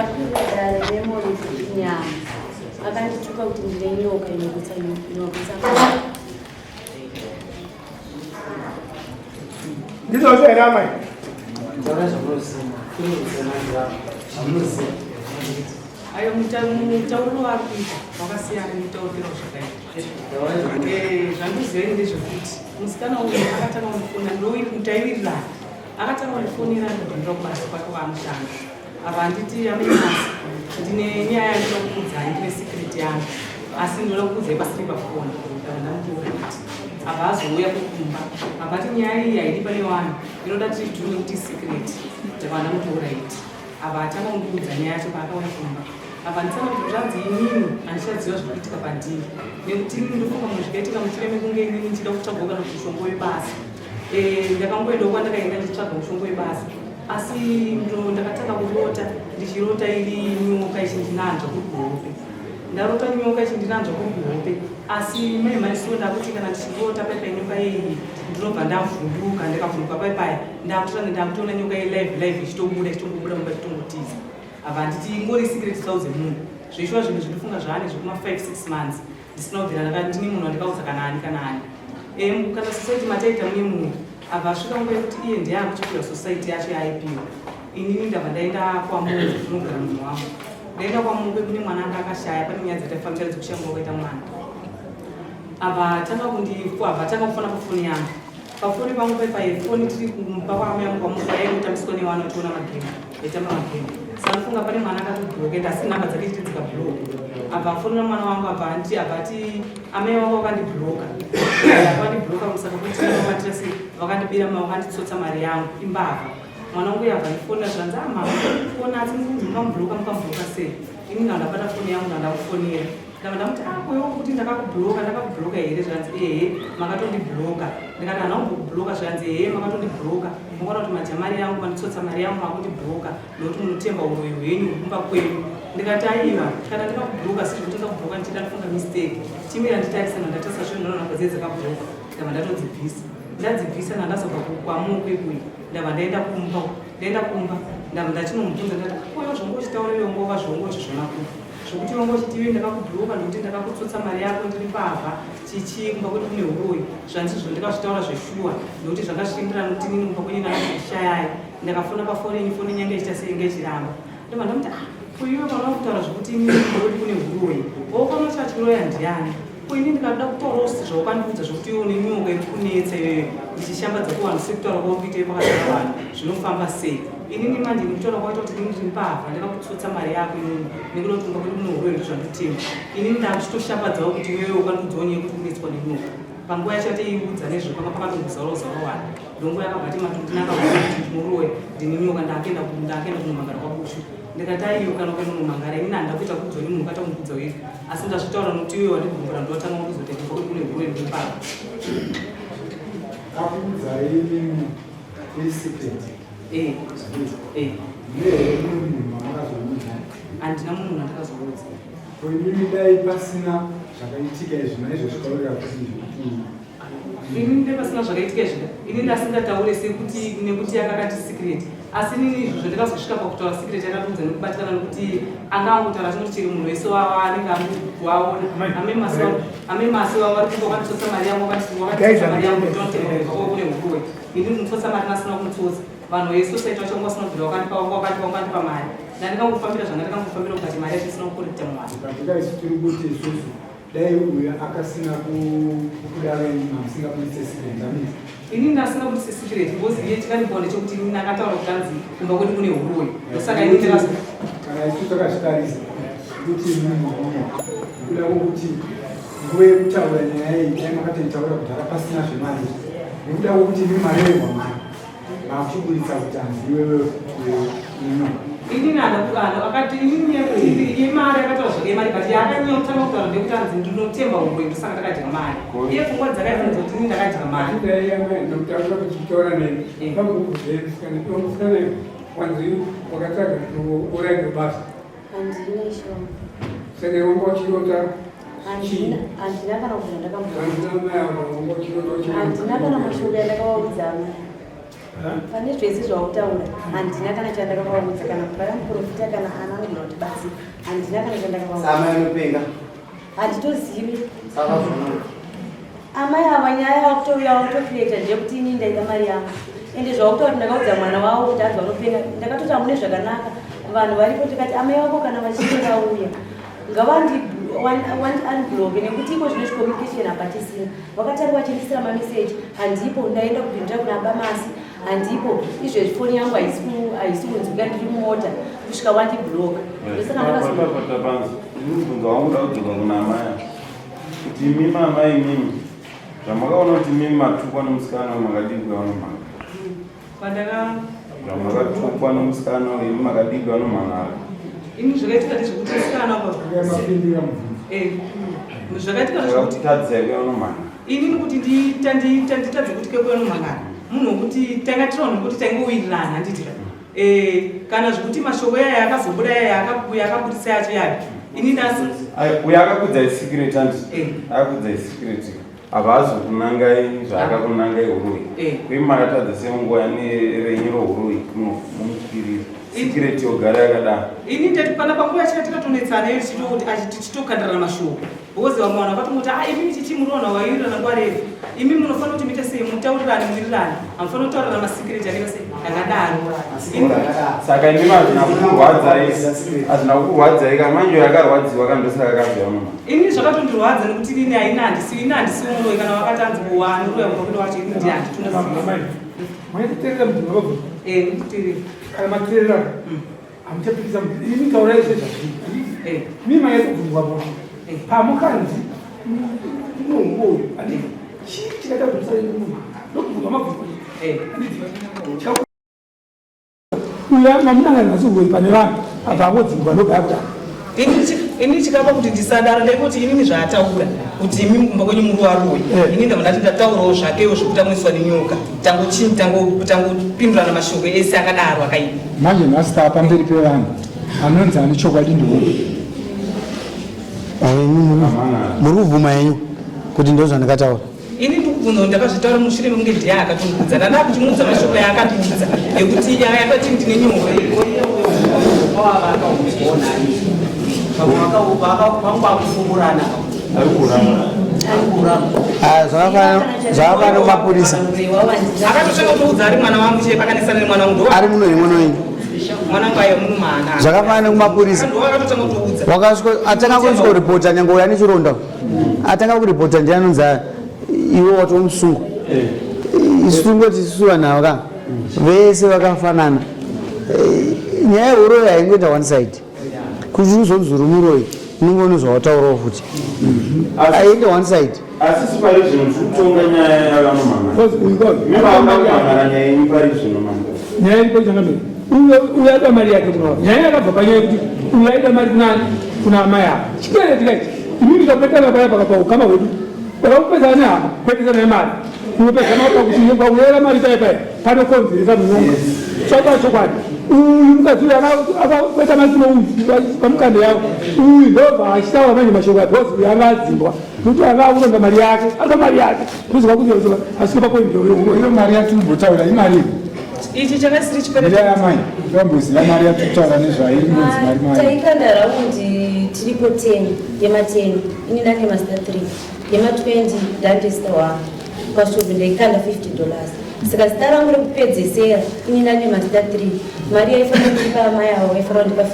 ndakura dare memory nyama akandituka kuti ndine nyoka inokutsa ndizozvera mai ayo mutauro wakuita wakasiyana mutauriro zvakaita zvandizvei ndezvekuti musikana uyu akatanga kundifona mutaivirirana akatanga kundifonera ndobvira kubasa kwake wamushanda apa handiti amenyasi ndine nyaya yandinokuudzai ndine secret yangu asi ndinoda kukuudzai pasiri pafoni ndamutouri kuti apa azouya kukumba apati nyaya iyi haidi pane vanhu inoda tiiture kuti secret ndapanda mutouraiti apa atanga kundiudza nyaya yacho paakauya kumba apa ndisana kuti zvanzi inini handichaziva zvikuitika pandini nekuti inini ndofunga munhu zvikaitika mushure mekunge inini ndichida kutsvaga kana kuti mushongo webasa ndakangoendawo kwandakaenda ndichitsvaga mushongo webasa asi ndakatanga kurota ndichirota iri nyoka ichindinanzva kuhope ndarota nyoka ichindinanzva kuhope asi mai maisiwo ndakuti kana ndichirota paipai nyoka iyi ndinobva ndavhunduka ndikavhunduka paipaya ndakutoona nyoka iyi live ichitombobuda mumba ichitongotiza apa handiti ingori secret 1000 munhu zveishuwa zvinhu zvinofunga zvaane zvekuma 5-6 months ndisina kubvira ndini munhu wandikaudza kana ani kana society mataita mune munhu apa asvika nguva yekuti iye ndeakuchipira society yacho yaaipiwa inini ndabva ndaenda kwamunhu zvinogara munhu wangu ndaenda kwamukwe kune mwana anga akashaya pane nyaya dzataifambira dzekushango wakaita mwana apa tanga kufona pafoni yangu pafoni pangu paipai foni tiri kumba kwamai yangu kwamukwe yaingotambiswa nevana tiona magemu yaitamba magemu sanofunga pane mwana akatobhuroka ende asi namba dzake chiti dzikabhuroka apa fonera mwana wangu apa ati amai wangu vakandibhuroka vakandibhuroka musaka kuti vakatira sei vakandibira vakanditsotsa mari yangu imbavha mwana wangu yabva ndifonera zvanzi mama fona asi mukamubhuroka sei ini ndandabata foni yangu ndandakufonera ndava ndamuti koiwo kuti ndakakubhuroka here zvanzi makatondibhuroka ndikati hana kumbokubhuroka zvanzi makatondibhuroka mukaona kuti majamari yangu manditsotsa mari yangu makundibhuroka nokuti munotemba uroyi hwenyu kumba kwenyu ndikati aiwa kana ndakakubhuroka siri kuti ndakubhuroka ndichida ndifunga mistake chimira nditarisana ndatasa zvinhu ndinoona dzei dzakabhuroka ndava ndatodzibvisa ndadzibvisa nandazobva kwamukwe kuyi ndava ndaenda kumba ndava ndachinomubvunza ndati koiwo zvongochitaura yongova zvongochizvona kupa zvokuti vangochitivi ndakakubhuroka nokuti ndakakutsotsa mari yako ndiri pavha chichikumba kuti kune uroyi zvanzizvo ndakazvitaura zveshuwa nokuti zvanga zvichienderana nokuti nini kumba kwenyu ndakazvishayai ndakafona pafoni yenyu foni nyanga ichitasenge ichiramba ndobva ndamuti kuiwe kana kutaura zvokuti inini kuti kune uroyi okona chachiroya ndiani kuini ndikada kutaurawo zvawakandiudza zvokuti iwe une nyoka iri kunetsa iyoyo ndichishambadza kuvanhu sekutaura kwakuitei pakati pavanhu zvinofamba sei inini manje ndikutaura kwaita kuti inini ndiri pavha ndakakutsotsa mari yako inini nekuda kuti kumba kuti kune uroyi ndozvandotema inini ndakuchitoshambadzawo kuti iwewe ukandiudzawo nyaya yekuti kunetswa nenyoka panguva yacho ateiudza nezvo panga pakatongozarawo wani ndonguva yakabva timatondinakakuti ndimuroya ndine nyoka ndaakaenda kunomangara kwabushu ndikati aiyo kana ukaenda kunomangara inini handakuita kuudzwa nemunhu ukatamukudza wedu asi ndazvitaura nokuti iwewe wandibvumbura ndovatanga kuzotenda kuti kune uroyi ndiri pavha akuudzai inini iri secret handina munhu wandakazoudza inini dai pasina zvakaitika izvi naizvosvikaurira kuti inini dai pasina zvakaitika izvi inini asingataure sekuti nekuti yakakati secret asi inini izvo zvandikazosvika pakutaura secret yakatiudza nekubatikana nokuti anga angotaura chinoti chiri munhu wese anenge waona ame masi wavo vari kumba wakanditsotsa mari yangu wakanditsotsa mari yangu ndinotemba kune uroyi inini mutsotsa mari nasina kumutsotsa vanhu vesociety vacho vasinobvira wakandipa mari ndandikangofambira zvanga ndikangofambira kukati mari yacho isina kukorekta mwari pandikaisi tiri kuti isusu dai uyo akasina kudaro mamusingaburitse secret amiti inini ndasina kuburitse secret because iye chikandipawo ndechokuti inini akataura kutanzi kumba kuti kune uroyi ndosaka ini ndirazo kana isu takazvitarisa kuti munhu nekuda kwokuti nguva yekutaura nyaya iyi aimakatoitaura kudhara pasina zvemari nekuda kwokuti imi mari yehwamari vakuchiburitsa kuti hanzi iwewe ino inini akati inini yemari akataura zvake yemari but yakanyotanga kutaura ndekuti hanzi ndinotemba uroyi ndosaka ndakadya mari iye pfungwa dzakaifunza kuti inini ndakadya mari ndakutaura kuchitaura nei pamukuzvesikane kwanzi wakatsvaga urai nebasa handina ishoma saka wanga wachirota handina kana kuti handina mai wanga wachirota handina kana mashoko yandakavaudza amai pane zvese zvautaura handina kana chandakavaudza kana paramuprofita kana ana anogona kuti basi handina kana chandakavaudza handitozivi amai ava nyaya yakutokireta ndeyekuti ini ndaida mari yangu ende zvakutaura kuti ndakaudza mwana wavo kuti adva unopenga ndakatoti hamune zvakanaka vanhu varipo tikati amai vako kana vachinge vauya ngavandi unblock nekuti iko zvine communication hapatisina vakatari vachindisira mameseji handipo ndaenda kupindura kuna bamasi handipo izvezvi foni yangu haisi kunzwika ndiri mumota kusvika wandiblock ndosaka ndakazobvunza wangu da kudzoka kuna amaya kuti imi mamai mimi zvamakaona kuti mimi matukwa nomusikana makadibwa vanomhanga zvamakatukwa nomusikana imi makadibwa vanomhanga ini zvakaitika ndezvekuti musikana zvakaitika zvakutadzeke vanomhanga ini nikuti nditadze kuti kekuya nomhangana munhu wekuti tanga tiraona nekuti taingowirirana handitira kana zvekuti mashoko yaya akazobuda yaya akabudisa yacho yayo ini nasi uyo akakudzai secret andi akakudzai secret havazokunangai zvaakakunangai urui uye makatadza senguva nerenyu rourui mumukiriri secret yogara yakadaro ini ndati pana panguva yachika tikatonetsana iyo tichitokandirana mashoko because vamwe vanhu vakatomoti imi chichi muriona wairirana nguva refu imi munofanira kuti muite sei mutaurirane mwirirane hamufanira kutaurirana masikireti anenge sei akadaro saka imi hazvina kukurwadzai kana manje yakarwadziwa kana ndosaka kabvira muma ini zvakatondirwadza nekuti ini handisi unoi kana wakatanzi kuwani uroya munokuti wacho ini ndi handitunda maiterera munhu wakabva ndikuterera kana matererano hamuchapikisa imi taura izve zvazvii mimi maitobvunzwa bona pamukanzi munhuwoyo andi chii chikaita kuti musaende munhu ndokubvunzwa mabvunzo uya mamunanga nhasi pane vanhu abva angodzingwa ndogaya kudaro ini chikapa kuti ndisadaro ndekuti inini zvaataura kuti imi mumba kwenyu muri waroi ini ndamandati ndataurawo zvakewo zvekuti amwiswa nenyoka tangopindurana mashoko ese akadaro akaipa manje nhasi taa pamberi pevanhu anonzi ane chokwadi ndiwoyo muri kubvuma yenyu kuti ndo zvandakataura ini ndikubvunza ndakazvitaura mushure mekunge ndiye akatongudza ndada kuchimuudza mashoko yaakandibvunza ekuti yakati ndine nyoka zvakafana nemapurisa akatosvekakuudza ari mwana wangu chee pakanesana nemwana wangu ari muno nemwana wenyu mwana wangu ayo munomana zvakafana nekumapurisa atanga kuiswa kuripota nyange uya nechironda atanga kuripota ndiye anonzi iwe wato musungu isu tingoti isusu vanhu ava ka vese vakafanana nyaya yeuroyi haingoenda one side kuti uzonzuri muroyi unenge une zvawataurawo futi aiende one side asi sipari zvino zvikutonga nyaya yavanomhangara nyaya yenyu pari zvino manga nyaya iripo changamira uya aida mari yake kunaa nyaya yakabva panyaya yekuti uya aida mari kunani kuna amai avo chikere tikaiti imimi tapetana paya pakapahukama hwedu pakakupedzana nehama kupetesana nemari unopedzana pakuti pauyera mari paya paya panokonzeresa munonga chokwadi uyu mukadzi uyu akakweta masino uyu pamukando yavo uyu ndobva achitaura manje mashoko ake ozi anga adzimbwa nokuti anga akuronga mari yake anga mari yake kuziva kuti asike pakoiyo mari yake imbotaura imari ichi chakasiri chipereamai vamboziva mari yatutaura nezvainonzi mari mai taikanda raundi tiripo 10 yema10 ini ndane master 3 yema20 ndandesita 1 pashopi ndaikanda $50 saka zita rangu rekupedzesera ini ndane master 3 mari yaifanira kundipa amai avo vaifanira kundipa $50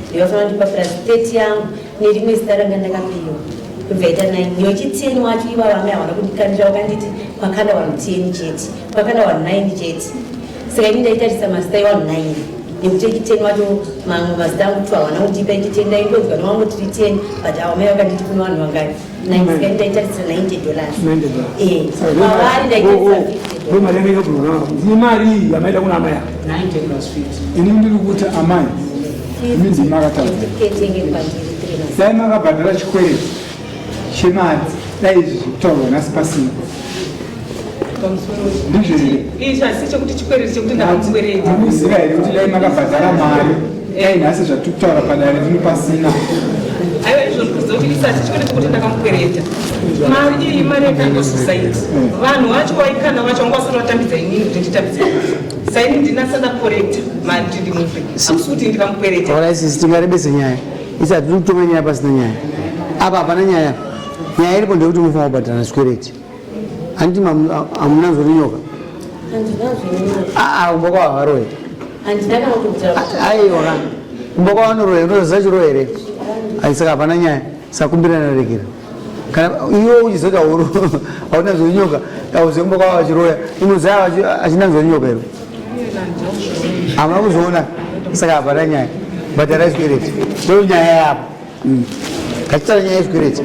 ndaivafanira kundipa plus 30 yangu nerimwe zita ranga ndakapiwa kubvaita 9 yochi10 wacho ivavo amai havana kundikandira vakanditi kwakanda 110 chete kwakanda 19 chete saka ini ndaitarisa mazita i19 nekuti echi10 wacho mamwe mazita angu 2 havana kundipa echi10 ndaingodzwa nevangu tiri 10 but avo mai vakanditi kune vanhu vangani 9 saka ini ndaitarisira $90 pavari ndaitarisira $50 mari yange yakabvunwa ndine mari yamaida kuna amai avo 90 plus 50 ini ndiri kuti amai imi ndimi makataura dai makabhadhara chikwereti chemari dai izvi zvekutaurwa nhasi pasina ndizvo here izvi hasi chekuti chikwereti chekuti ndakakwereti amuziva here kuti dai makabhadhara mari nhasi zvatiri kutaura padare rino pasina. Aiwa izvo ndikuziva kuti isati chikwete kuti ndakamukwereta mari iyi mari yakangosociety vanhu vacho vaikana vacho vanga vasati vatambidza inini kuti nditambidze saini ndinasanda kukorekta mari kuti ndimupe akusi kuti ndikamukwereta. Ora isisi tingarebese nyaya isati tiri kutonga nyaya pasina nyaya apa hapana nyaya nyaya iripo ndekuti mufanira kubhadhara zvikwereti handiti hamunanzvorinyoka kumba kwaharo here aiwa kumba kwavanorohera unoziva chiro here saka hapana nyaya sakumbirana regera kana iwo uchizoti haunanzvorinyoka auzive kumba kwava vachiroya unoziva achinanzvorinyoka iro hamuna kuzoona saka hapana nyaya bhadhara zvikwereti ndo nyaya yapo kachitara nyaya yezvikwereti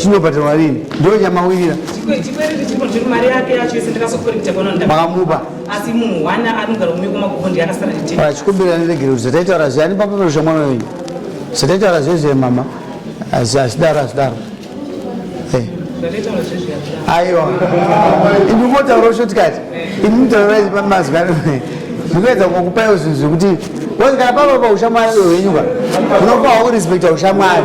chinobhadharwa rini ndo nyamawirira chikwereti chiripo ndiri mari yake yacho yese ndakasokorekta makamupa asi munhu wana anogara umwe kumagogo ndiyakasara chitema chikumbira neregero zvataitaura zviyani papapiro zvamwana wenyu zvataitaura zvezve mama azvidaro aiwa ini motaura shotikati ini mutaura mazivano ndikuedza kukupaiwo zvinhu zvekuti woti kana papa paushamwari hwenyuka unofawa kurespekta ushamwari.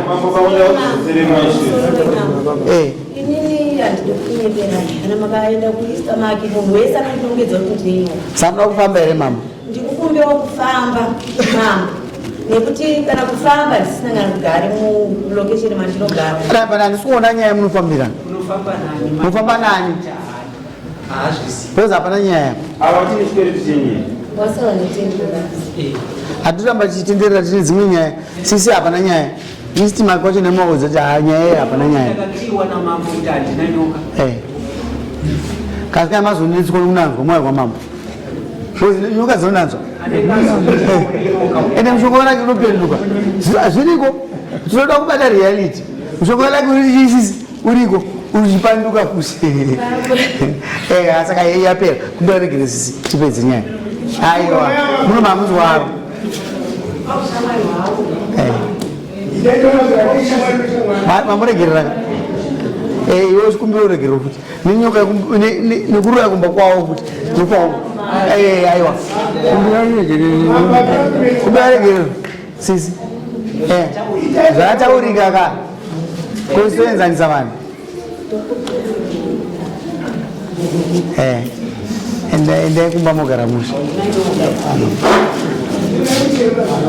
inini handidi kunyepera kana makaenda kuista maki munhu wese anotongedza kuti ndinyo samuda kufamba here mama ndikukumbiwa kufamba mama nekuti kana kufamba ndisina kana kugare mulokesheni mandinogara ramba handisi kuona nyaya munofambira munofamba nani bcause hapana nyaya avatine chikwereti chenye wasawa netendera hatiramba tichitenderera tine dzimwe nyaya sisi hapana nyaya isi timaki kwacho nemaudza kuti nyaya hapana nyaya kasi kana mazonetswa kunanzwa moyo kwamambo nyoka dzinonanzwa ende mushongo wanake unopenduka zviriko tinoda kubata reality mushongo wanake uriisisi uriko uchipanduka fusi saka yapera kudaregere sisi tipedze nyaya aiwa muno mamuzi waro mamuregerera iwe chikumbiro uregerero futi nenyoka nekurura yakumba kwawo futi aiwa kumbiraregerero sisi zvataurika ka kosoenzanisa vanhu endai kumba mogara musha